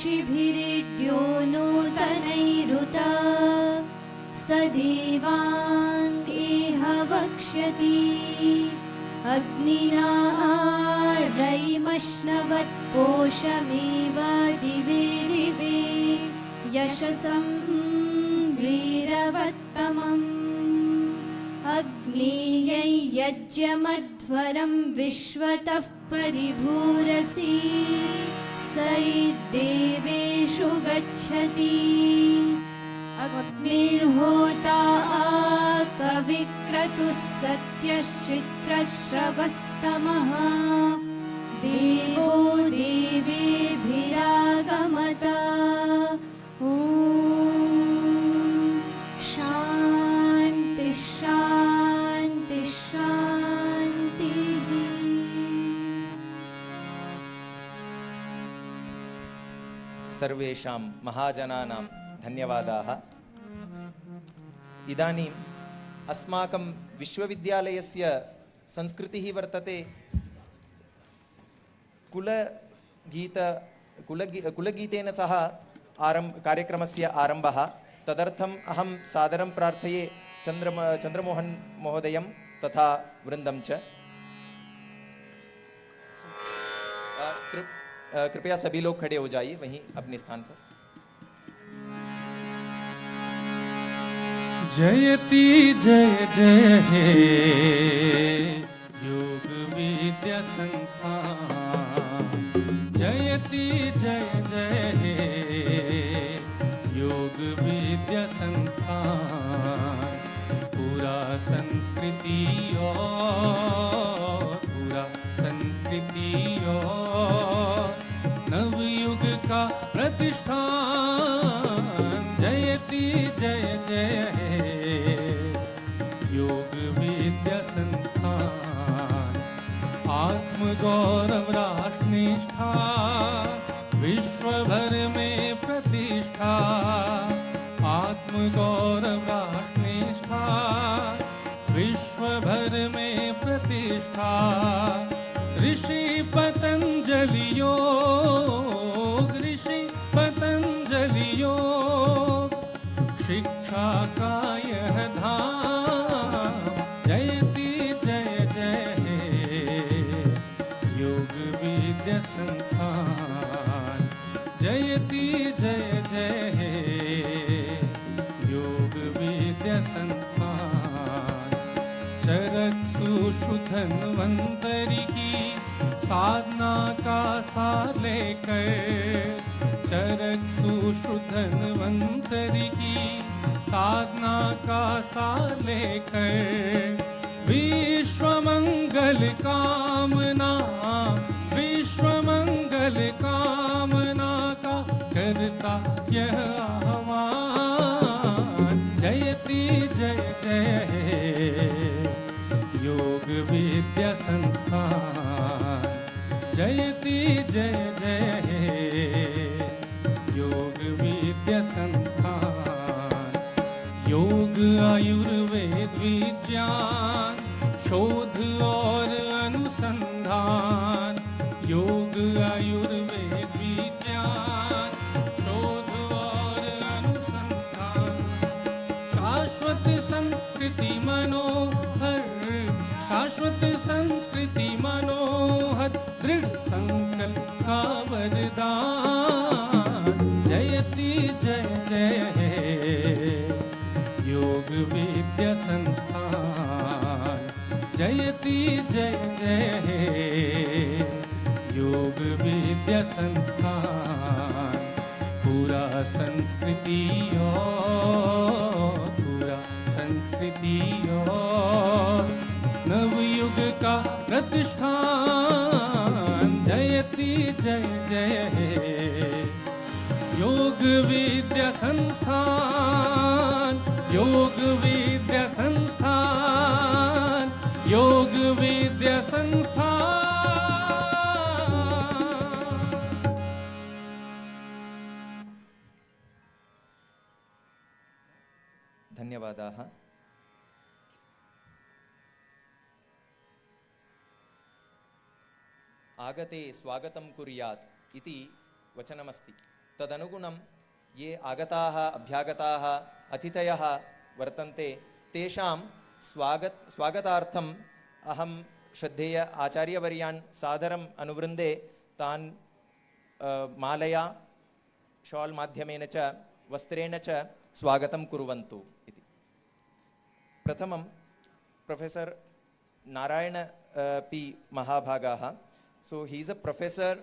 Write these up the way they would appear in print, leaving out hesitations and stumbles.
ऋषिभिरिड्यो नूतनैरुता सदेवाङ्गेह वक्ष्यति अग्निना रयिमश्नवत्पोषमेव दिवे दिवे यशसं वीरवत्तमम् अग्नेयै यज्ञमध्वरं विश्वतः परिभूरसि स देवेषु गच्छति अग्निर्होता कविक्रतुः सत्यश्चित्रश्रवस्तमः देवो देवेभिरागमत ॐ शान्ति शान्ति शान्तिः। सर्वेषां महाजनानां धन्यवादाः। इदानीम् अस्माकं विश्वविद्यालयस्य संस्कृतिः वर्तते कुलगीतेन सह कार्यक्रमस्य आरम्भः। तदर्थम् अहं सादरं प्रार्थये चन्द्रमोहन महोदयं तथा वृन्दं च। कृपया सभी लोग खड़े हो जाइए वहीं अपने स्थान पर। जयति जय जय हे योग विद्या संस्थान जयति जय जय हे योग विद्या संस्थान पूरा संस्कृति और नवयुग का प्रतिष्ठान जयति जय जय हे योग विद्या संस्थान आत्मगौरव राष्ट्रनिष्ठा विश्व भर में प्रतिष्ठा आत्मगौरव राष्ट्रनिष्ठा विश्व भर में प्रतिष्ठा ऋषि पतंजलि योग शिक्षा का यह धाम जयति जय जय हे योग विद्या संस्थान जयति जय जय हे योग विद्या संस्थान चरक सुशुधन्वंतरी की साधना का सार लेकर चरक सुशुधन्वंतरी की साधना का सार लेकर विश्व मंगल कामना का करता यह आह्वान जयति जय जय हे योग विद्या संस्थान जयति जय जय हे योग विद्या संस्थान योग आयुर्वेद विज्ञान शोध और अनुसंधान योग आयुर्वेद विज्ञान शोध और अनुसंधान शाश्वत संस्कृति मनोहर दृढ़ संकल्प का वरदान जयति जय जय हे योग विद्या संस्थान जयति जय जय हे योग विद्या संस्थान पूरा संस्कृति और नवयुग का प्रतिष्ठान जयति जय जय हे योग विद्या संस्थान योग विद्या संस्थान योग विद्या संस्थान। धन्यवादाः। आगते स्वागतं कुर्यात् इति वचनमस्ति। तदनुगुणं ये आगताः अभ्यागताः अतिथयः वर्तन्ते तेषां स्वागतार्थम् अहं श्रद्धेय आचार्यवर्यान् सादरम् अनुवृन्दे तान् मालया शाल् माध्यमेन च वस्त्रेण च स्वागतं कुर्वन्तु इति। प्रथमं प्रोफेसर नारायण पी महाभागाः. So he is a professor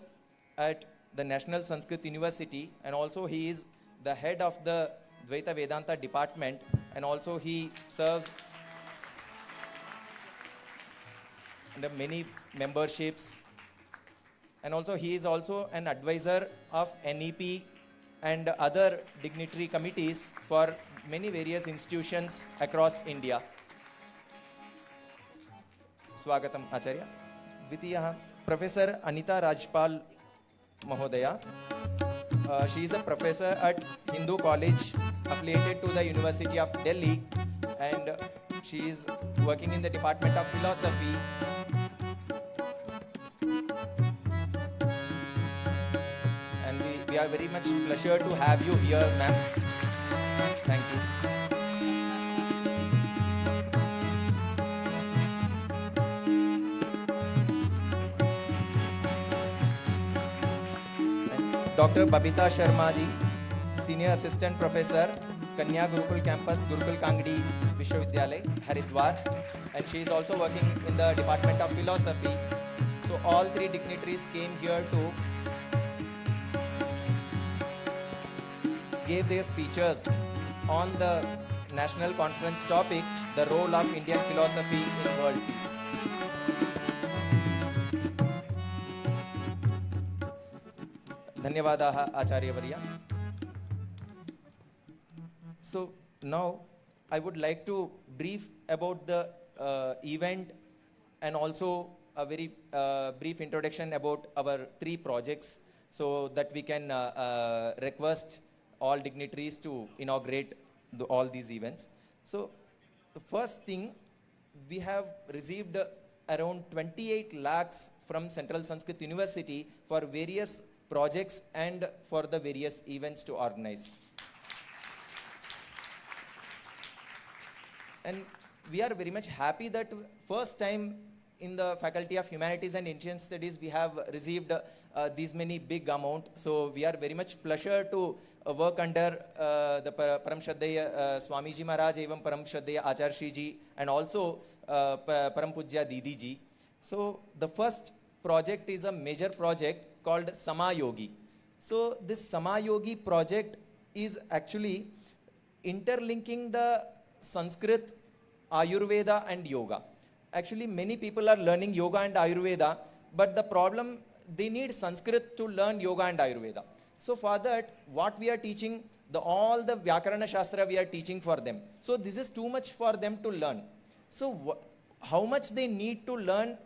at the National Sanskrit University, and also he is the head of the Dvaita Vedanta department, and also he serves under many memberships, and also he is also an advisor of NEP and other dignitary committees for many various institutions across India. Swagatam Acharya. Dvitiyah Professor Anita Rajpal Mahodaya. She is a professor at Hindu College affiliated to the University of Delhi, and she is working in the Department of Philosophy. And we are very much pleasure to have you here, ma'am. Thank you. Dr. Babita Sharma ji, Senior Assistant Professor, Kanya Gurukul Campus, Gurukul Kangdi Vishwavidyalay, Haridwar, and she is also working in the Department of Philosophy. So all three dignitaries came here to give their speeches on the national conference topic, the role of Indian philosophy in world peace. Dhanyavadaha Acharya Varya. So now I would like to brief about the event and also a very brief introduction about our three projects, so that we can request all dignitaries to inaugurate all these events. So the first thing, we have received around 28 lakhs from Central Sanskrit University for various projects and for the various events to organize. And we are very much happy that first time in the Faculty of Humanities and Indian Studies we have received these many big amount. So we are very much pleasure to work under the Param Shraddheya Swamiji Maharaj, evam Param Shraddheya Acharya Shri ji, and also Param Pujya Didi ji. So the first project is a major project called Samayogi. So this Samayogi project is actually interlinking the Sanskrit, Ayurveda and Yoga. Actually many people are learning Yoga and Ayurveda, but the problem, they need Sanskrit to learn Yoga and Ayurveda. So for that, what we are teaching, all the Vyakarana Shastra we are teaching for them. So this is too much for them to learn. So how much they need to learn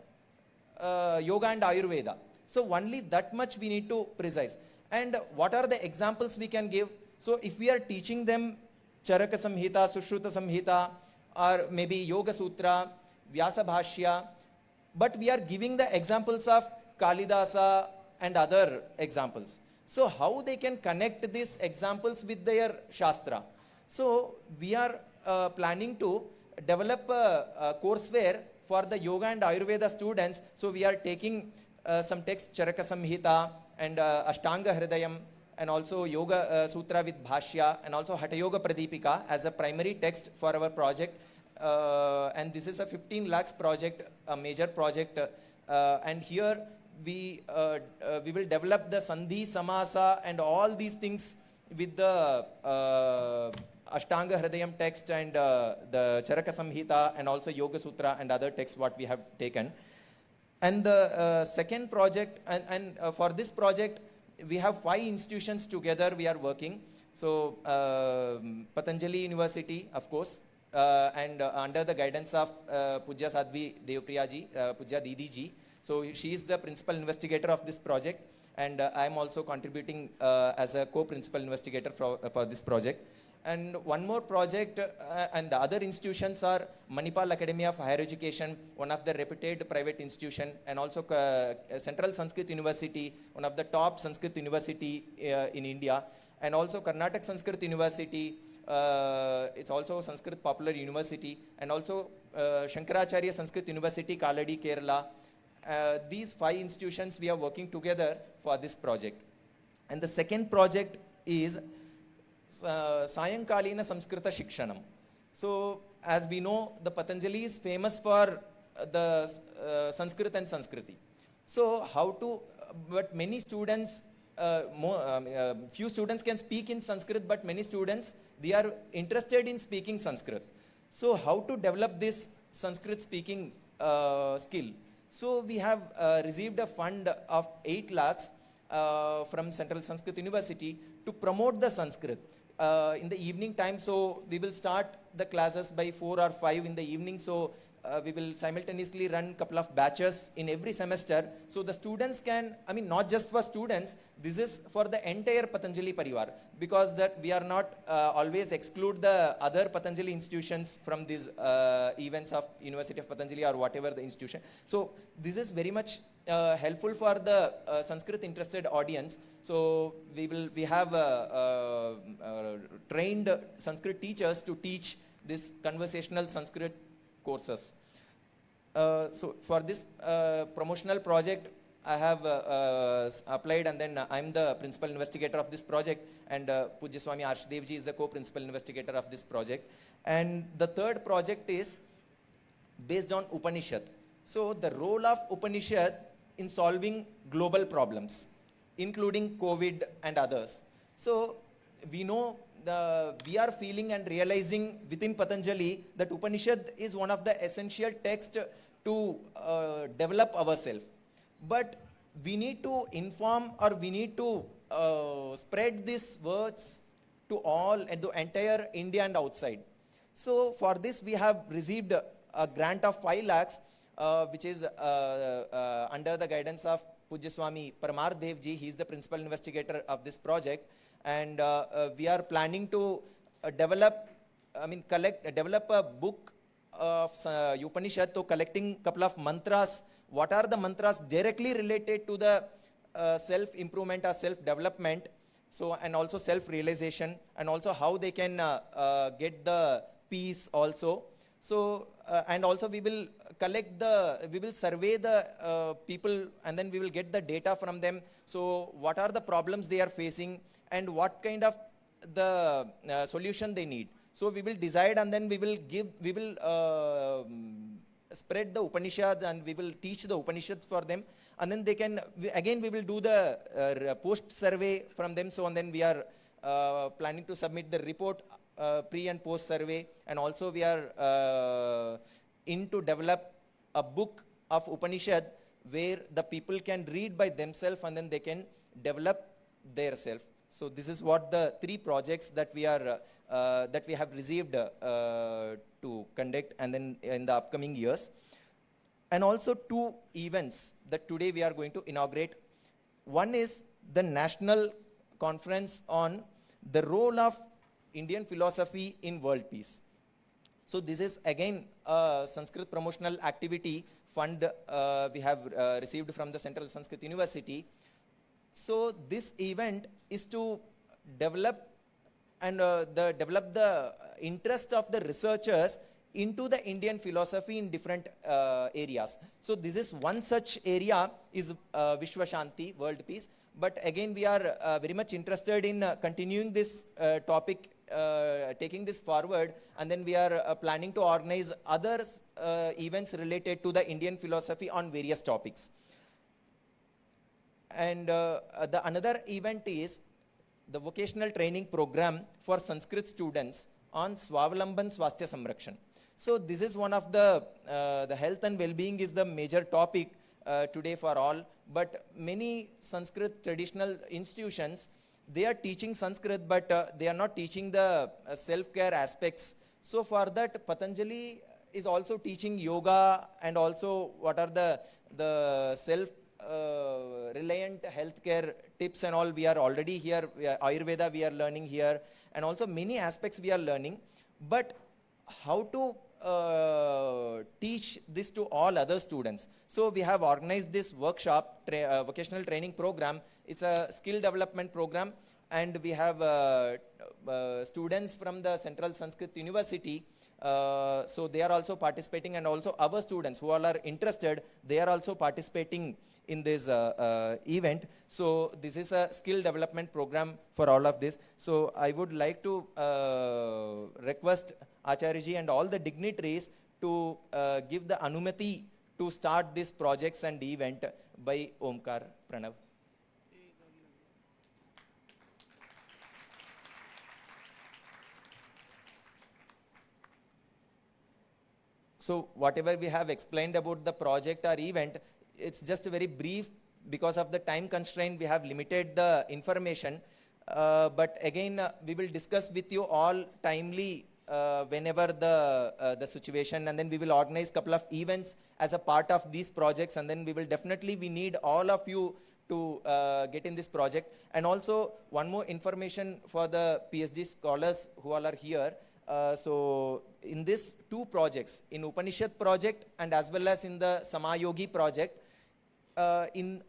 Yoga and Ayurveda? So only that much we need to precise. And what are the examples we can give? So if we are teaching them Charaka Samhita, Sushruta Samhita, or maybe Yoga Sutra, Vyasa Bhashya, but we are giving the examples of Kalidasa and other examples. So how they can connect these examples with their Shastra? So we are planning to develop a courseware for the Yoga and Ayurveda students. So we are taking some texts, Charaka Samhita and Ashtanga Hridayam, and also Yoga Sutra with Bhashya, and also Hatha Yoga Pradipika as a primary text for our project. And this is a 15 lakhs project, a major project. And here we will develop the Sandhi, Samasa and all these things with the Ashtanga Hridayam text and the Charaka Samhita and also Yoga Sutra and other texts what we have taken. And the second project, and for this project, we have 5 institutions together we are working. So Patanjali University, of course, and under the guidance of Pujya Sadhvi Devpriya ji, Pujya Didi ji. So she is the principal investigator of this project. and I am also contributing as a co-principal investigator for this project. And one more project, and the other institutions are Manipal Academy of Higher Education, one of the reputed private institution, and also Central Sanskrit University, one of the top Sanskrit university in India, and also Karnataka Sanskrit University, it's also Sanskrit Popular University, and also Shankaracharya Sanskrit University, Kaladi, Kerala. These 5 institutions we are working together for this project. And the second project is Sayankalina Samskrita Shikshanam. So, as we know, the Patanjali is famous for the Sanskrit and Sanskriti. So, but many students, few students can speak in Sanskrit, but many students, they are interested in speaking Sanskrit. So, how to develop this Sanskrit speaking skill? So, we have received a fund of 8 lakhs from Central Sanskrit University to promote the Sanskrit. In the evening time, so we will start the classes by 4 or 5 in the evening. So we will simultaneously run couple of batches in every semester. So the students can, I mean, not just for students, this is for the entire Patanjali Parivar, because that we are not always exclude the other Patanjali institutions from these events of University of Patanjali or whatever the institution. So this is very much helpful for the Sanskrit interested audience. So we have trained Sanskrit teachers to teach this conversational Sanskrit courses. So for this promotional project, I have applied, and then I'm the principal investigator of this project, and Pujya Swami Arshadevji is the co-principal investigator of this project. And the third project is based on Upanishad. So the role of Upanishad in solving global problems, including COVID and others. So we know we are feeling and realizing within Patanjali that Upanishad is one of the essential texts to develop ourselves. But we need to inform, or we need to spread these words to all and to entire India and outside. So for this we have received a grant of 5 lakhs, which is under the guidance of Pujya Swami Paramar Devji. He is the principal investigator of this project. And we are planning to develop a book of Upanishad, to collecting couple of mantras. What are the mantras directly related to the self-improvement or self-development, so, and also self-realization, and also how they can get the peace also. So, and also we will survey the people, and then we will get the data from them. So what are the problems they are facing, and what kind of the solution they need. So we will decide, and then we will spread the Upanishad, and we will teach the Upanishads for them, and then they can, again we will do the post survey from them. So, and then we are planning to submit the report, pre and post survey, and also we are to develop a book of Upanishad where the people can read by themselves, and then they can develop their self. So this is what the 3 projects that we are that we have received to conduct, and then in the upcoming years, and also 2 events that today we are going to inaugurate. One is the National Conference on the role of Indian philosophy in world peace. So this is again a Sanskrit promotional activity fund we have received from the Central Sanskrit University. So this event is to develop and develop the interest of the researchers into the Indian philosophy in different areas. So this is one such area is Vishwa Shanti, world peace. But again, we are very much interested in continuing this topic, taking this forward, and then we are planning to organize other events related to the Indian philosophy on various topics. And the another event is the vocational training program for Sanskrit students on Swavalamban Swasthya Samrakshan. So this is one of the health and well-being is the major topic today for all. But many Sanskrit traditional institutions, they are teaching Sanskrit, but they are not teaching the self-care aspects. So for that, Patanjali is also teaching yoga, and also what are the self reliant healthcare tips and all. We are already here. Ayurveda we are learning here, and also many aspects we are learning. But how to teach this to all other students? So we have organized this workshop, vocational training program. It's a skill development program, and we have students from the Central Sanskrit University. So they are also participating, and also our students who all are interested, they are also participating in this event. So this is a skill development program for all of this. So I would like to request Acharya and all the dignitaries to give the anumati to start these projects and event by Omkar Pranav. So whatever we have explained about the project or event, it's just very brief. Because of the time constraint, we have limited the information. But again, we will discuss with you all timely whenever the situation, and then we will organize couple of events as a part of these projects, and then we need all of you to get in this project. And also one more information for the PhD scholars who all are here. So in these two projects, in Upanishad project and as well as in the Samayogi project, in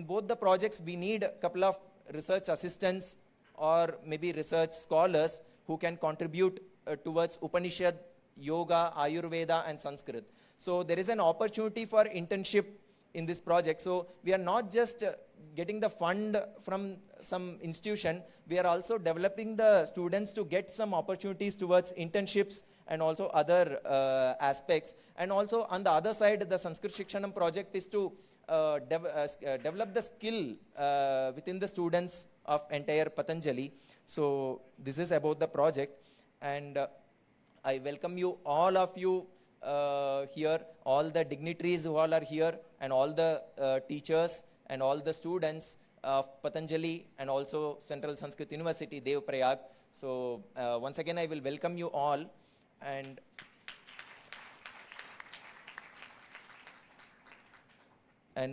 both the projects we need a couple of research assistants or maybe research scholars who can contribute towards Upanishad, Yoga, Ayurveda and Sanskrit. So there is an opportunity for internship in this project. So we are not just getting the fund from some institution, we are also developing the students to get some opportunities towards internships and also other aspects. And also on the other side, the Sanskrit Shikshanam project is to develop the skill within the students of entire Patanjali. So this is about the project, and I welcome you, all of you here, all the dignitaries who all are here, and all the teachers and all the students of Patanjali and also Central Sanskrit University, Dev Prayag. So once again I will welcome you all. And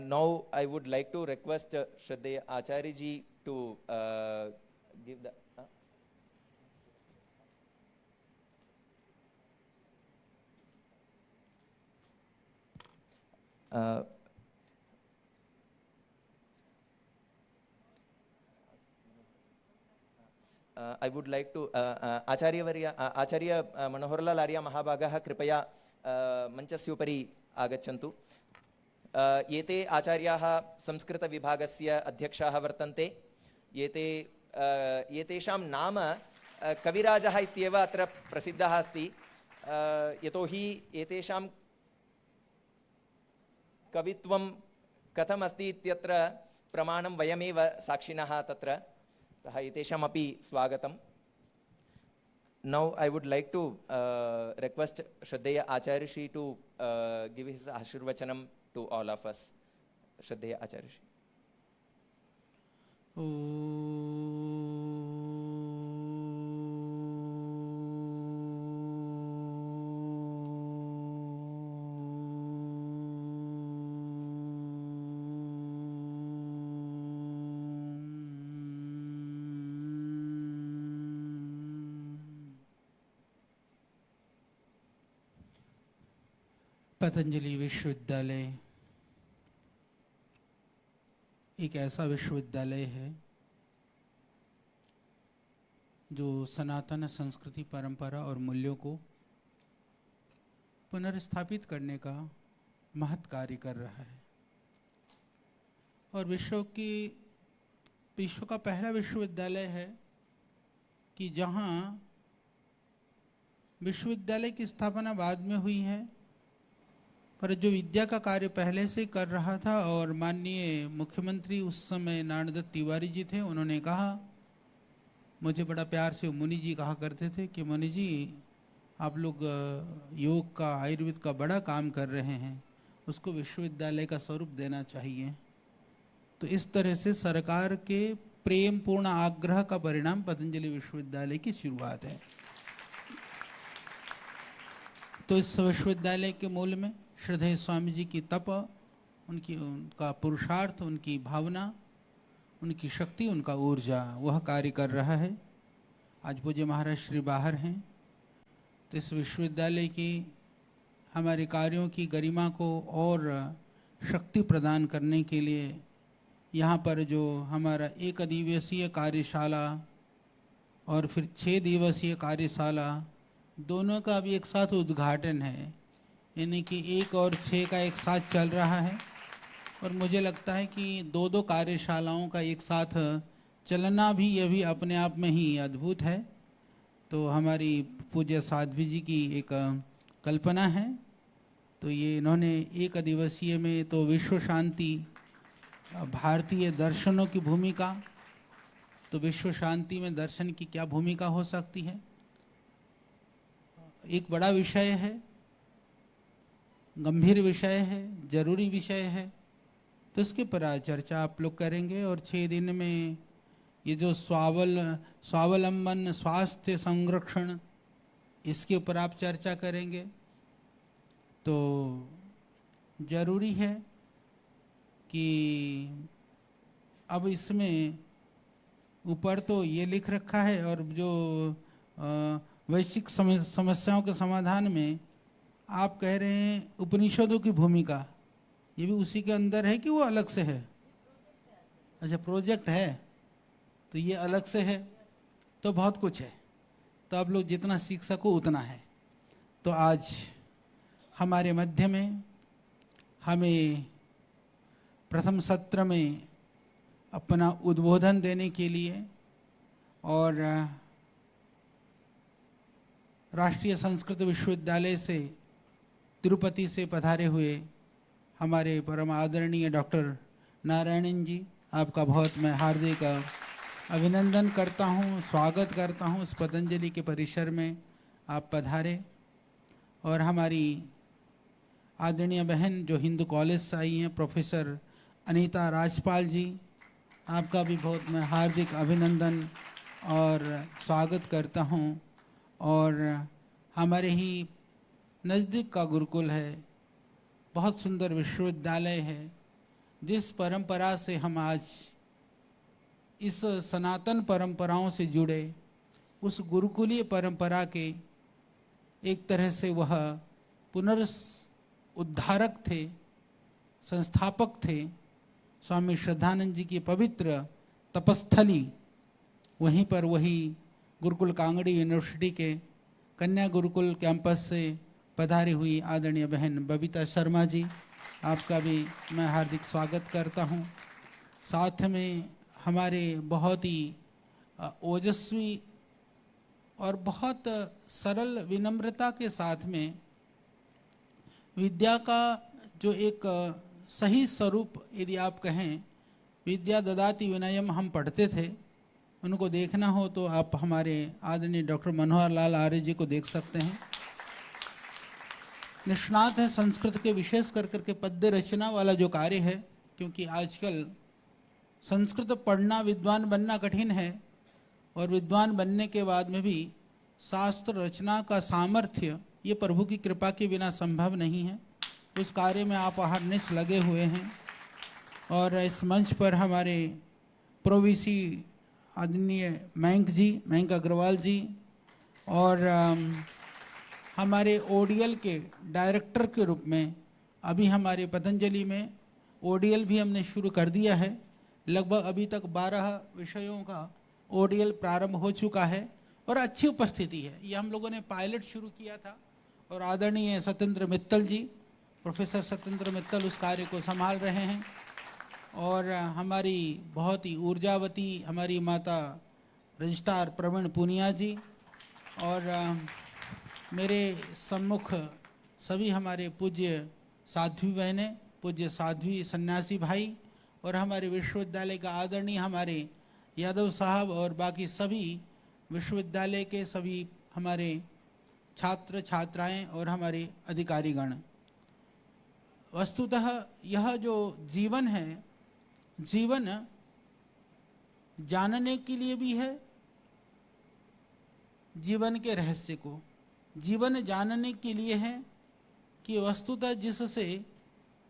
now I would like to request Shraddheya Acharya ji to give the... I would like to Acharya Manoharlal Arya Mahabhagah Kripaya Manchasyupari Agachantu. Yete Acharyaः संस्कृत विभागस्य अध्यक्षाः वर्तन्ते. एतेषां नाम कविराजः इत्येव अत्र प्रसिद्धः अस्ति. यतोहि एतेषां कवित्वं कथम् अस्ति इत्यत्र प्रमाणं वयमेव साक्षिणः तत्र. अतः एतेषामपि स्वागतं. Now I would like to request Shraddheya Acharya Shri to give his Ashirvachanam to all of us. Shraddheya Acharya Shri. Patanjali विश्वविद्यालय एक ऐसा विश्वविद्यालय है जो सनातन संस्कृति, परंपरा और मूल्यों को पुनर्स्थापित करने का महत् कार्य कर रहा है, और विश्व का पहला विश्वविद्यालय है कि जहां विश्वविद्यालय की स्थापना बाद में हुई है, पर जो विद्या का कार्य पहले से कर रहा था। और माननीय मुख्यमंत्री उस समय नारायण तिवारी जी थे, उन्होंने कहा, मुझे बड़ा प्यार से मुनि जी कहा करते थे कि मुनि जी आप लोग योग का, आयुर्वेद का बड़ा काम कर रहे हैं, उसको विश्वविद्यालय का स्वरूप देना चाहिए। तो इस तरह से सरकार के प्रेम पूर्ण आग्रह का परिणाम पतंजलि विश्वविद्यालय की शुरुआत है। तो इस विश्वविद्यालय के मूल में श्रद्धेय स्वामी जी की तप उनका पुरुषार्थ, उनकी भावना, उनकी शक्ति, उनका ऊर्जा वह कार्य कर रहा है। आज पूज्य महाराज श्री बाहर हैं, तो इस विश्वविद्यालय की हमारे कार्यों की गरिमा को और शक्ति प्रदान करने के लिए यहाँ पर जो हमारा 1 दिवसीय कार्यशाला और फिर 6 दिवसीय कार्यशाला दोनों का भी एक साथ उद्घाटन है, यानी कि 1 और 6 का एक साथ चल रहा है। और मुझे लगता है कि 2-2 कार्यशालाओं का एक साथ चलना भी यह भी अपने आप में ही अद्भुत है। तो हमारी पूज्य साध्वी जी की एक कल्पना है। तो ये इन्होंने 1 दिवसीय में तो विश्व शांति, भारतीय दर्शनों की भूमिका, तो विश्व शांति में दर्शन की क्या भूमिका हो सकती है, एक बड़ा विषय है, गंभीर विषय है, जरूरी विषय है। तो इसके पर आज चर्चा आप लोग करेंगे। और 6 दिन में ये जो स्वावलंबन, स्वास्थ्य संरक्षण, इसके ऊपर आप चर्चा करेंगे। तो जरूरी है कि अब इसमें ऊपर तो ये लिख रखा है, और जो वैश्विक समस्याओं के समाधान में आप कह रहे हैं उपनिषदों की भूमिका, ये भी उसी के अंदर है कि वो अलग से है? अच्छा, प्रोजेक्ट है, तो ये अलग से है, तो बहुत कुछ है। तो आप लोग जितना सीख सको उतना है। तो आज हमारे मध्य में हमें प्रथम सत्र में अपना उद्बोधन देने के लिए और राष्ट्रीय संस्कृत विश्वविद्यालय से तिरुपति से पधारे हुए हमारे परम आदरणीय डॉक्टर नारायणन जी, आपका बहुत मैं हार्दिक अभिनंदन करता हूँ, स्वागत करता हूँ। इस पतंजलि के परिसर में आप पधारे। और हमारी आदरणीय बहन जो हिंदू कॉलेज से आई हैं, प्रोफेसर अनीता राजपाल जी, आपका भी बहुत मैं हार्दिक अभिनंदन और स्वागत करता हूँ। और हमारे ही नज़दीक का गुरुकुल है, बहुत सुंदर विश्वविद्यालय है, जिस परंपरा से हम आज इस सनातन परंपराओं से जुड़े, उस गुरुकुलीय परंपरा के एक तरह से वह पुनरुद्धारक थे, संस्थापक थे। स्वामी श्रद्धानंद जी की पवित्र तपस्थली, वहीं पर वही गुरुकुल कांगड़ी यूनिवर्सिटी के कन्या गुरुकुल कैंपस से पधारी हुई आदरणीय बहन बबीता शर्मा जी, आपका भी मैं हार्दिक स्वागत करता हूं। साथ में हमारे बहुत ही ओजस्वी और बहुत सरल विनम्रता के साथ में विद्या का जो एक सही स्वरूप, यदि आप कहें, विद्या ददाति विनयम हम पढ़ते थे, उनको देखना हो तो आप हमारे आदरणीय डॉक्टर मनोहर लाल आर्य जी को देख सकते हैं। निष्णात है संस्कृत के, विशेष कर करके पद्य रचना वाला जो कार्य है, क्योंकि आजकल संस्कृत पढ़ना, विद्वान बनना कठिन है, और विद्वान बनने के बाद में भी शास्त्र रचना का सामर्थ्य ये प्रभु की कृपा के बिना संभव नहीं है। उस कार्य में आप अहरनिश लगे हुए हैं। और इस मंच पर हमारे प्रोवीसी आदरणीय मयंक अग्रवाल जी, और हमारे ओडीएल के डायरेक्टर के रूप में अभी हमारे पतंजलि में ओडीएल भी हमने शुरू कर दिया है। लगभग अभी तक 12 विषयों का ओडीएल प्रारंभ हो चुका है और अच्छी उपस्थिति है। ये हम लोगों ने पायलट शुरू किया था, और आदरणीय सत्येंद्र मित्तल जी, प्रोफेसर सत्येंद्र मित्तल उस कार्य को संभाल रहे हैं। और हमारी बहुत ही ऊर्जावती हमारी माता रजिस्ट्रार प्रवीण पुनिया जी, और मेरे सम्मुख सभी हमारे पूज्य साध्वी बहनें, पूज्य साध्वी सन्यासी भाई, और हमारे विश्वविद्यालय का आदरणीय हमारे यादव साहब, और बाकी सभी विश्वविद्यालय के सभी हमारे छात्र छात्राएं और हमारे अधिकारीगण। वस्तुतः यह जो जीवन है, जीवन जानने के लिए भी है, जीवन के रहस्य को जीवन जानने के लिए है कि वस्तुतः जिससे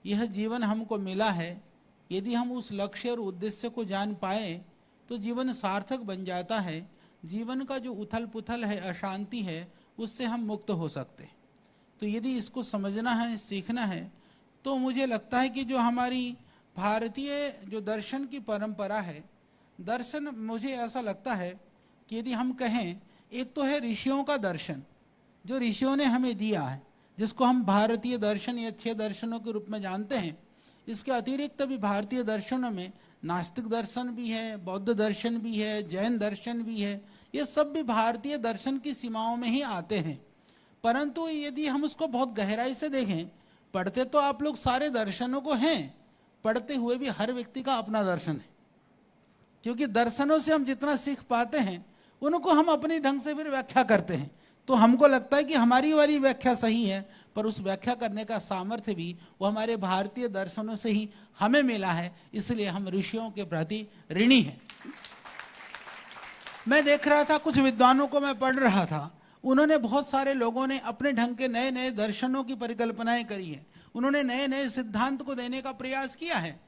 यह जीवन हमको मिला है, यदि हम उस लक्ष्य और उद्देश्य को जान पाए तो जीवन सार्थक बन जाता है। जीवन का जो उथल पुथल है, अशांति है, उससे हम मुक्त हो सकते हैं। तो यदि इसको समझना है, सीखना है, तो मुझे लगता है कि जो हमारी भारतीय जो दर्शन की परंपरा है, दर्शन मुझे ऐसा लगता है कि यदि हम कहें, एक तो है ऋषियों का दर्शन जो ऋषियों ने हमें दिया है, जिसको हम भारतीय दर्शन या 6 दर्शनों के रूप में जानते हैं। इसके अतिरिक्त भी भारतीय दर्शनों में नास्तिक दर्शन भी है, बौद्ध दर्शन भी है, जैन दर्शन भी है। ये सब भी भारतीय दर्शन की सीमाओं में ही आते हैं। परंतु यदि हम उसको बहुत गहराई से देखें, पढ़ते तो आप लोग सारे दर्शनों को हैं, पढ़ते हुए भी हर व्यक्ति का अपना दर्शन है, क्योंकि दर्शनों से हम जितना सीख पाते हैं उनको हम अपने ढंग से फिर व्याख्या करते हैं। तो हमको लगता है कि हमारी वाली व्याख्या सही है, पर उस व्याख्या करने का सामर्थ्य भी वो हमारे भारतीय दर्शनों से ही हमें मिला है, इसलिए हम ऋषियों के प्रति ऋणी हैं। मैं देख रहा था, कुछ विद्वानों को मैं पढ़ रहा था, उन्होंने बहुत सारे लोगों ने अपने ढंग के नए नए दर्शनों की परिकल्पनाएं करी है, उन्होंने नए नए सिद्धांत को देने का प्रयास किया है,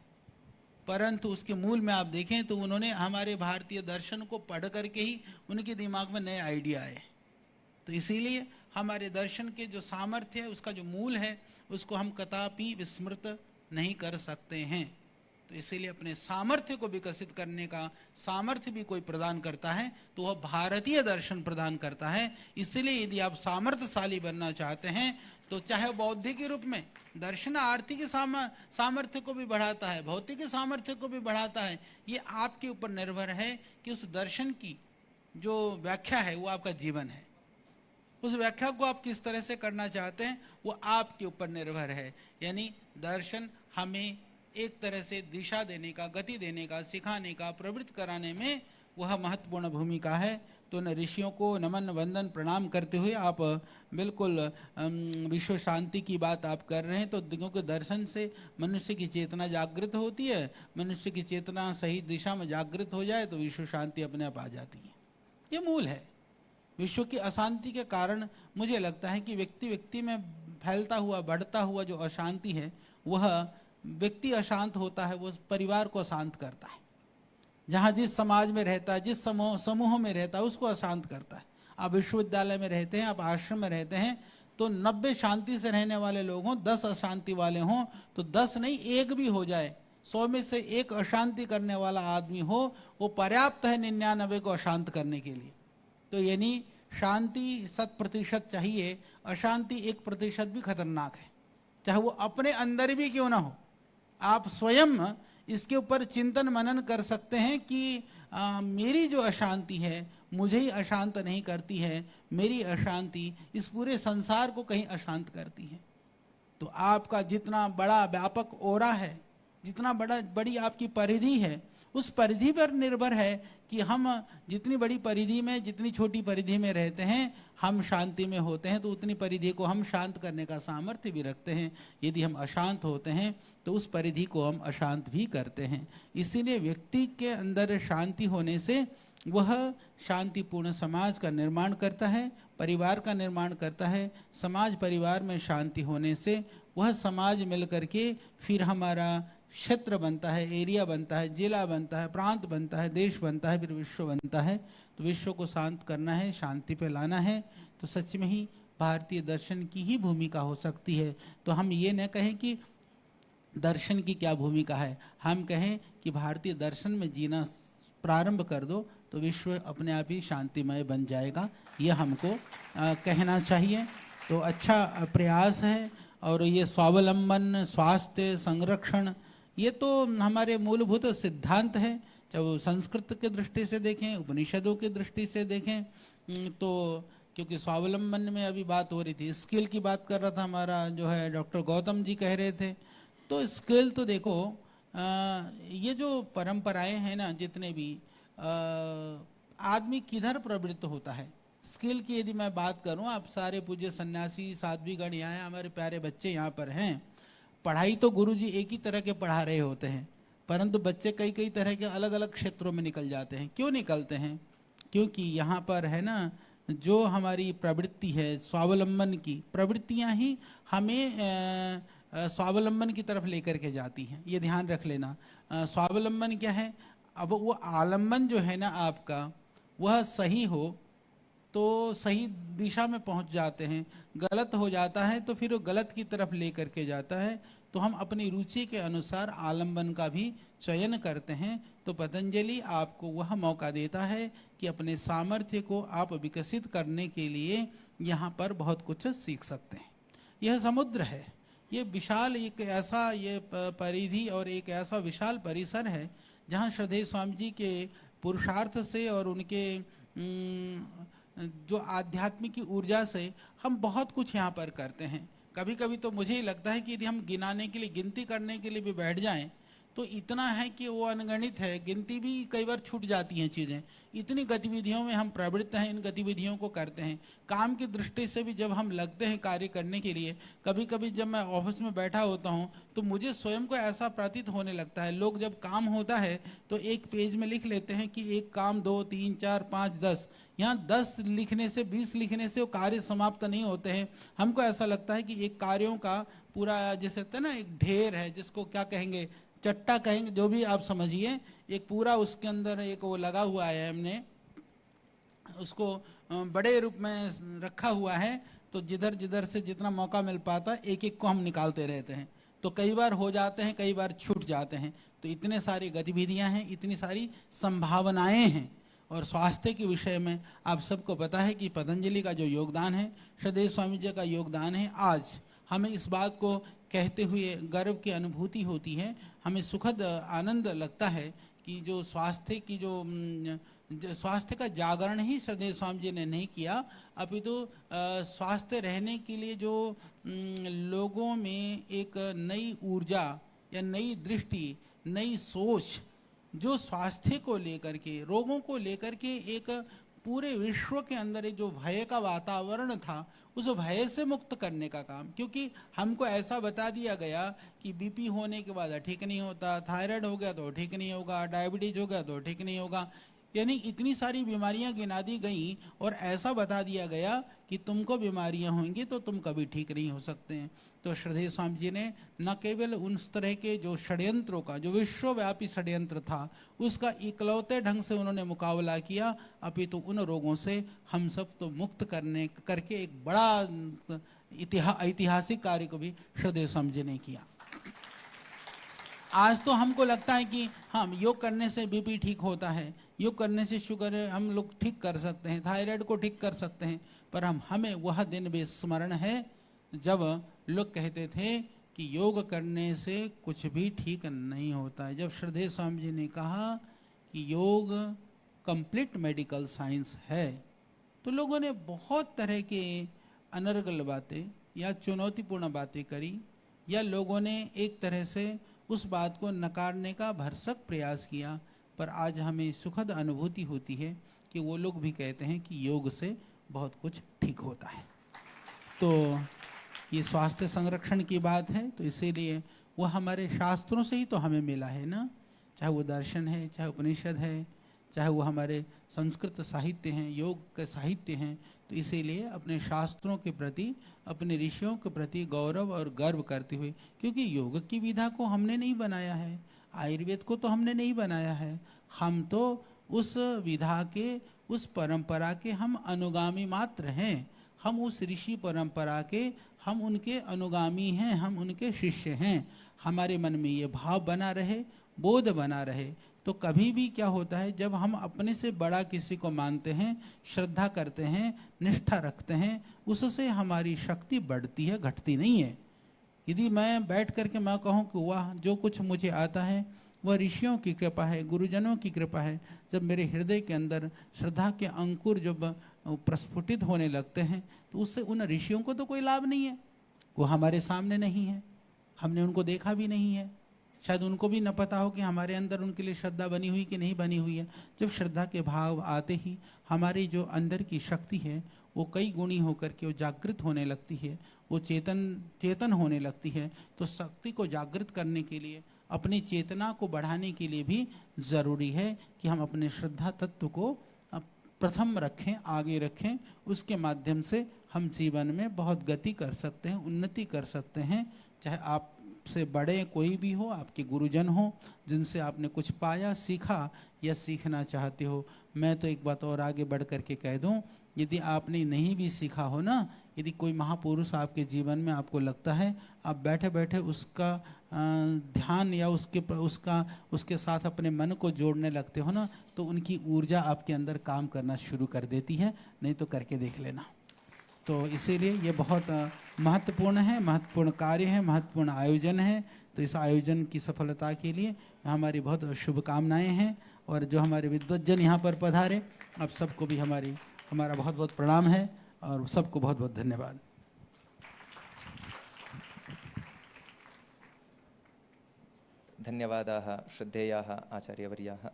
परंतु उसके मूल में आप देखें तो उन्होंने हमारे भारतीय दर्शन को पढ़ करके ही उनके दिमाग में नए आइडिया आए। तो इसीलिए हमारे दर्शन के जो सामर्थ्य है, उसका जो मूल है, उसको हम कदापि विस्मृत नहीं कर सकते हैं। तो इसीलिए अपने सामर्थ्य को विकसित करने का सामर्थ्य भी कोई प्रदान करता है तो वह भारतीय दर्शन प्रदान करता है। इसलिए यदि आप सामर्थ्यशाली बनना चाहते हैं तो चाहे बौद्धिक रूप में दर्शन आर्थिक सामर्थ्य को भी बढ़ाता है, भौतिक सामर्थ्य को भी बढ़ाता है। ये आपके ऊपर निर्भर है कि उस दर्शन की जो व्याख्या है वो आपका जीवन है, उस व्याख्या को आप किस तरह से करना चाहते हैं वो आपके ऊपर निर्भर है। यानी दर्शन हमें एक तरह से दिशा देने का, गति देने का, सिखाने का, प्रवृत्त कराने में वह महत्वपूर्ण भूमिका है। तो न ऋषियों को नमन वंदन प्रणाम करते हुए आप बिल्कुल विश्व शांति की बात आप कर रहे हैं। तो क्योंकि दर्शन से मनुष्य की चेतना जागृत होती है, मनुष्य की चेतना सही दिशा में जागृत हो जाए तो विश्व शांति अपने आप आ जाती है। ये मूल है। विश्व की अशांति के कारण मुझे लगता है कि व्यक्ति व्यक्ति में फैलता हुआ, बढ़ता हुआ जो अशांति है, वह व्यक्ति अशांत होता है, वो परिवार को अशांत करता है। जहाँ जिस समाज में रहता है, जिस समूह में रहता है, उसको अशांत करता है। आप विश्वविद्यालय में रहते हैं, आप आश्रम में रहते हैं, तो 90 शांति से रहने वाले लोग हों, 10 अशांति वाले हों, तो 10 नहीं 1 भी हो जाए, 100 में से 1 अशांति करने वाला आदमी हो, वो पर्याप्त है 99 को अशांत करने के लिए। तो यानी शांति 100% चाहिए, अशांति 1% भी खतरनाक है, चाहे वो अपने अंदर भी क्यों ना हो। आप स्वयं इसके ऊपर चिंतन मनन कर सकते हैं कि मेरी जो अशांति है मुझे ही अशांत नहीं करती है, मेरी अशांति इस पूरे संसार को कहीं अशांत करती है। तो आपका जितना बड़ा व्यापक ओरा है, जितना बड़ी आपकी परिधि है, उस परिधि पर निर्भर है कि हम जितनी बड़ी परिधि में, जितनी छोटी परिधि में रहते हैं, हम शांति में होते हैं तो उतनी परिधि को हम शांत करने का सामर्थ्य भी रखते हैं। यदि हम अशांत होते हैं तो उस परिधि को हम अशांत भी करते हैं। इसीलिए व्यक्ति के अंदर शांति होने से वह शांतिपूर्ण समाज का निर्माण करता है, परिवार का निर्माण करता है। समाज परिवार में शांति होने से वह समाज मिल करके फिर हमारा क्षेत्र बनता है, एरिया बनता है, जिला बनता है, प्रांत बनता है, देश बनता है, फिर विश्व बनता है। तो विश्व को शांत करना है, शांति पे लाना है, तो सच में ही भारतीय दर्शन की ही भूमिका हो सकती है। तो हम ये न कहें कि दर्शन की क्या भूमिका है, हम कहें कि भारतीय दर्शन में जीना प्रारंभ कर दो तो विश्व अपने आप ही शांतिमय बन जाएगा। ये हमको कहना चाहिए। तो अच्छा प्रयास है। और ये स्वावलंबन, स्वास्थ्य, संरक्षण, ये तो हमारे मूलभूत सिद्धांत हैं। चाहे वो संस्कृत के दृष्टि से देखें, उपनिषदों की दृष्टि से देखें, तो क्योंकि स्वावलंबन में अभी बात हो रही थी, स्किल की बात कर रहा था हमारा जो है डॉक्टर गौतम जी कह रहे थे। तो स्किल तो देखो, ये जो परंपराएं हैं ना, जितने भी आदमी किधर प्रवृत्त होता है, स्किल की यदि मैं बात करूं, आप सारे पूज्य सन्यासी साध्वीगण यहाँ हैं, हमारे प्यारे बच्चे यहाँ पर हैं। पढ़ाई तो गुरुजी एक ही तरह के पढ़ा रहे होते हैं, परंतु बच्चे कई कई तरह के अलग अलग क्षेत्रों में निकल जाते हैं। क्यों निकलते हैं? क्योंकि यहाँ पर है ना, जो हमारी प्रवृत्ति है स्वावलंबन की, प्रवृत्तियाँ ही हमें स्वावलंबन की तरफ लेकर के जाती हैं। ये ध्यान रख लेना। स्वावलंबन क्या है? अब वो आलंबन जो है ना आपका, वह सही हो तो सही दिशा में पहुंच जाते हैं, गलत हो जाता है तो फिर वो गलत की तरफ लेकर के जाता है। तो हम अपनी रुचि के अनुसार आलंबन का भी चयन करते हैं। तो पतंजलि आपको वह मौका देता है कि अपने सामर्थ्य को आप विकसित करने के लिए यहाँ पर बहुत कुछ सीख सकते हैं। यह समुद्र है, ये विशाल एक ऐसा ये परिधि और एक ऐसा विशाल परिसर है जहाँ श्रद्धेय स्वामी जी के पुरुषार्थ से और उनके जो आध्यात्मिक की ऊर्जा से हम बहुत कुछ यहाँ पर करते हैं। कभी कभी तो मुझे ही लगता है कि यदि हम गिनाने के लिए, गिनती करने के लिए भी बैठ जाएं तो इतना है कि वो अनगणित है, गिनती भी कई बार छूट जाती हैं चीज़ें। इतनी गतिविधियों में हम प्रवृत्त हैं, इन गतिविधियों को करते हैं। काम की दृष्टि से भी जब हम लगते हैं कार्य करने के लिए, कभी कभी जब मैं ऑफिस में बैठा होता हूँ तो मुझे स्वयं को ऐसा प्रतीत होने लगता है, लोग जब काम होता है तो एक पेज में लिख लेते हैं कि एक काम 2 3 4 5 10, यहाँ 10 लिखने से 20 लिखने से वो कार्य समाप्त नहीं होते हैं। हमको ऐसा लगता है कि एक कार्यों का पूरा, जैसे होता है ना, एक ढेर है, जिसको क्या कहेंगे, चट्टा कहेंगे, जो भी आप समझिए, एक पूरा उसके अंदर एक वो लगा हुआ है, हमने उसको बड़े रूप में रखा हुआ है। तो जिधर जिधर से जितना मौका मिल पाता है एक एक को हम निकालते रहते हैं। तो कई बार हो जाते हैं, कई बार छूट जाते हैं। तो इतने सारी गतिविधियां हैं, इतनी सारी संभावनाएं हैं। और स्वास्थ्य के विषय में आप सबको पता है कि पतंजलि का जो योगदान है, श्रद्धेय स्वामी जी का योगदान है। आज हमें इस बात को कहते हुए गर्व की अनुभूति होती है, हमें सुखद आनंद लगता है कि जो स्वास्थ्य की जो स्वास्थ्य का जागरण ही श्रद्धेय स्वामी जी ने नहीं किया, अपितु स्वास्थ्य रहने के लिए जो लोगों में एक नई ऊर्जा या नई दृष्टि, नई सोच, जो स्वास्थ्य को लेकर के, रोगों को लेकर के एक पूरे विश्व के अंदर एक जो भय का वातावरण था, उस भय से मुक्त करने का काम। क्योंकि हमको ऐसा बता दिया गया कि बीपी होने के बाद ठीक नहीं होता, थायराइड हो गया तो ठीक नहीं होगा, डायबिटीज हो गया तो ठीक नहीं होगा, यानी इतनी सारी बीमारियां गिना दी गई और ऐसा बता दिया गया कि तुमको बीमारियां होंगी तो तुम कभी ठीक नहीं हो सकते हैं। तो श्रद्धेय स्वामी जी ने न केवल उस तरह के जो षड्यंत्रों का, जो विश्वव्यापी षड्यंत्र था, उसका इकलौते ढंग से उन्होंने मुकाबला किया, अपितु उन रोगों से हम सब तो मुक्त करके एक बड़ा ऐतिहासिक कार्य को भी श्रद्धेय स्वामी जी ने किया। आज तो हमको लगता है कि हम योग करने से बीपी ठीक होता है, योग करने से शुगर हम लोग ठीक कर सकते हैं, थायराइड को ठीक कर सकते हैं, पर हमें वह दिन भी स्मरण है जब लोग कहते थे कि योग करने से कुछ भी ठीक नहीं होता है। जब श्रद्धेय स्वामी जी ने कहा कि योग कंप्लीट मेडिकल साइंस है, तो लोगों ने बहुत तरह के अनर्गल बातें या चुनौतीपूर्ण बातें करी, या लोगों ने एक तरह से उस बात को नकारने का भरसक प्रयास किया। पर आज हमें सुखद अनुभूति होती है कि वो लोग भी कहते हैं कि योग से बहुत कुछ ठीक होता है। तो ये स्वास्थ्य संरक्षण की बात है, तो इसीलिए वो हमारे शास्त्रों से ही तो हमें मिला है ना, चाहे वो दर्शन है, चाहे उपनिषद है, चाहे वो हमारे संस्कृत साहित्य हैं, योग के साहित्य हैं। तो इसीलिए अपने शास्त्रों के प्रति, अपने ऋषियों के प्रति गौरव और गर्व करते हुए, क्योंकि योग की विधा को हमने नहीं बनाया है, आयुर्वेद को तो हमने नहीं बनाया है, हम तो उस विधा के, उस परंपरा के हम अनुगामी मात्र हैं। हम उस ऋषि परंपरा के, हम उनके अनुगामी हैं, हम उनके शिष्य हैं। हमारे मन में ये भाव बना रहे, बोध बना रहे, तो कभी भी क्या होता है, जब हम अपने से बड़ा किसी को मानते हैं, श्रद्धा करते हैं, निष्ठा रखते हैं, उससे हमारी शक्ति बढ़ती है, घटती नहीं है। यदि मैं बैठ करके मैं कहूँ कि वाह, जो कुछ मुझे आता है वह ऋषियों की कृपा है, गुरुजनों की कृपा है, जब मेरे हृदय के अंदर श्रद्धा के अंकुर जब प्रस्फुटित होने लगते हैं, तो उससे उन ऋषियों को तो कोई लाभ नहीं है। वो हमारे सामने नहीं है, हमने उनको देखा भी नहीं है, शायद उनको भी न पता हो कि हमारे अंदर उनके लिए श्रद्धा बनी हुई कि नहीं बनी हुई है। जब श्रद्धा के भाव आते ही हमारी जो अंदर की शक्ति है वो कई गुणी होकर के वो जागृत होने लगती है, वो चेतन होने लगती है। तो शक्ति को जागृत करने के लिए, अपनी चेतना को बढ़ाने के लिए भी ज़रूरी है कि हम अपने श्रद्धा तत्व को प्रथम रखें, आगे रखें। उसके माध्यम से हम जीवन में बहुत गति कर सकते हैं, उन्नति कर सकते हैं। चाहे आपसे बड़े कोई भी हो, आपके गुरुजन हो, जिनसे आपने कुछ पाया, सीखा या सीखना चाहते हो। मैं तो एक बात और आगे बढ़ करके कह दूं, यदि आपने नहीं भी सीखा हो ना, यदि कोई महापुरुष आपके जीवन में आपको लगता है, आप बैठे बैठे उसका ध्यान या उसके साथ अपने मन को जोड़ने लगते हो ना, तो उनकी ऊर्जा आपके अंदर काम करना शुरू कर देती है। नहीं तो करके देख लेना। तो इसीलिए ये बहुत महत्वपूर्ण है, महत्वपूर्ण कार्य है, महत्वपूर्ण आयोजन है। तो इस आयोजन की सफलता के लिए हमारी बहुत शुभकामनाएं हैं। और जो हमारे विद्वज्जन यहाँ पर पधारे, आप सबको भी हमारा बहुत बहुत प्रणाम है और सबको बहुत बहुत धन्यवाद। धन्यवादाः श्रद्धेयाः आचार्यवर्याः।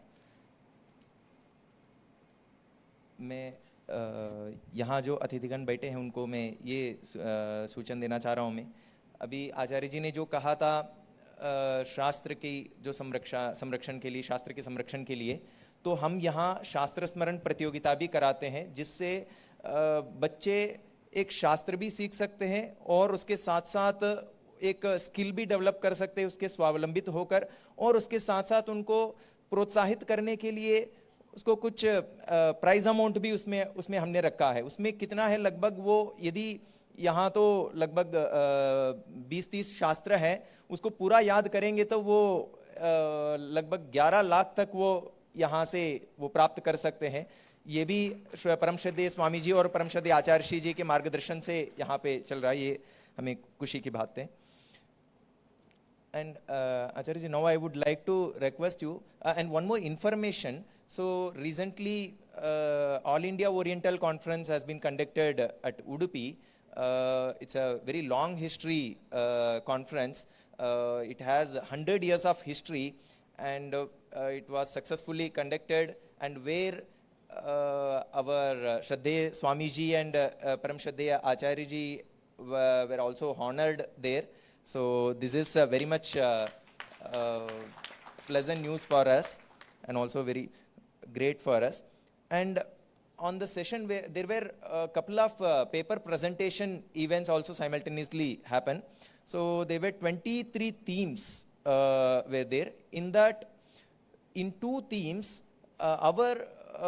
मैं यहाँ जो अतिथिगण बैठे हैं उनको मैं ये सूचन देना चाह रहा हूँ। मैं अभी आचार्य जी ने जो कहा था शास्त्र की जो संरक्षण के लिए, शास्त्र के संरक्षण के लिए, तो हम यहाँ शास्त्र स्मरण प्रतियोगिता भी कराते हैं, जिससे बच्चे एक शास्त्र भी सीख सकते हैं और उसके साथ साथ एक स्किल भी डेवलप कर सकते हैं उसके स्वावलंबित होकर। और उसके साथ साथ उनको प्रोत्साहित करने के लिए उसको कुछ प्राइज अमाउंट भी उसमें हमने रखा है। उसमें कितना है लगभग, वो यदि यहाँ तो लगभग 20-30 शास्त्र है, उसको पूरा याद करेंगे तो वो लगभग 11 लाख तक वो यहाँ से वो प्राप्त कर सकते हैं। ये भी परम श्रद्धेय स्वामी जी और परम श्रद्धेय आचार्य श्री जी के मार्गदर्शन से यहाँ पे चल रहा है। ये हमें खुशी की बात है। And Acharya ji, now I would like to request you, and one more information. So recently, All India Oriental Conference has been conducted at Udupi. It's a very long history conference. It has 100 years of history, and it was successfully conducted, and where our Shraddheya Swamiji and Param Shraddheya Acharya ji were also honored there. So this is very much pleasant news for us, and also very great for us. And on the session, there were a couple of paper presentation events also simultaneously happen. So there were 23 themes were there. In that, in 2 themes, our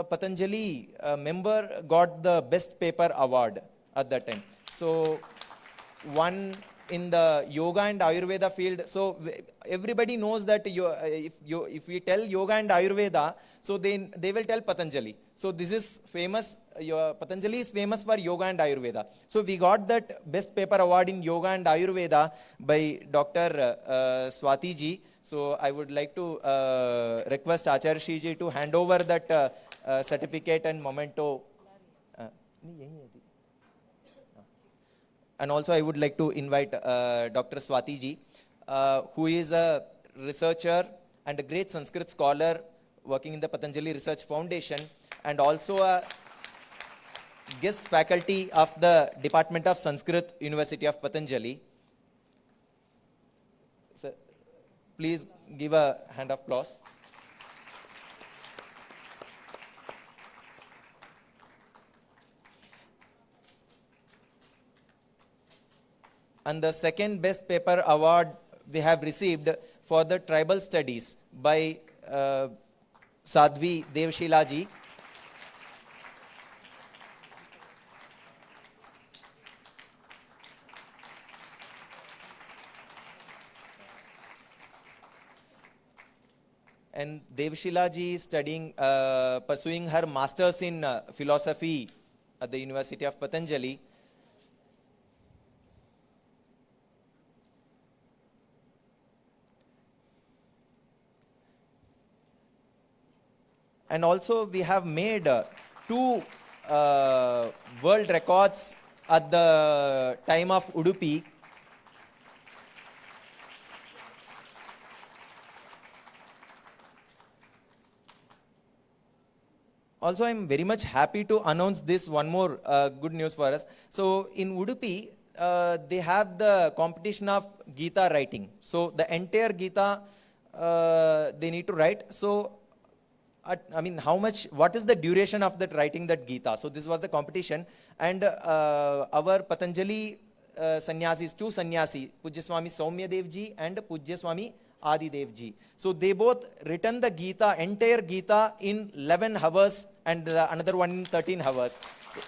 Patanjali member got the best paper award at that time. So one in the yoga and Ayurveda field. So everybody knows that if we tell yoga and Ayurveda, so they will tell Patanjali. So this is famous. Patanjali is famous for yoga and Ayurveda. So we got that best paper award in yoga and Ayurveda by Dr. Swati ji. So I would like to request Acharya Shri ji to hand over that certificate and memento. And also I would like to invite Dr. Swati ji, who is a researcher and a great Sanskrit scholar working in the Patanjali Research Foundation, and also a guest faculty of the Department of Sanskrit, University of Patanjali. So, please give a hand of applause. And the second best paper award we have received for the tribal studies by Sadhvi Devshila ji. And Devshila ji is studying, pursuing her masters in philosophy at the University of Patanjali. And also we have made 2 world records at the time of Udupi. Also, I am very much happy to announce this one more good news for us. So in Udupi, they have the competition of Gita writing. So the entire Gita they need to write. So what is the duration of that writing that Gita? So this was the competition, and our Patanjali sannyasis, two sannyasi, Pujya Swami Saumya Dev Ji and Pujya Swami Adi Dev Ji. So they both written the Gita, entire Gita in 11 hours and another one in 13 hours. So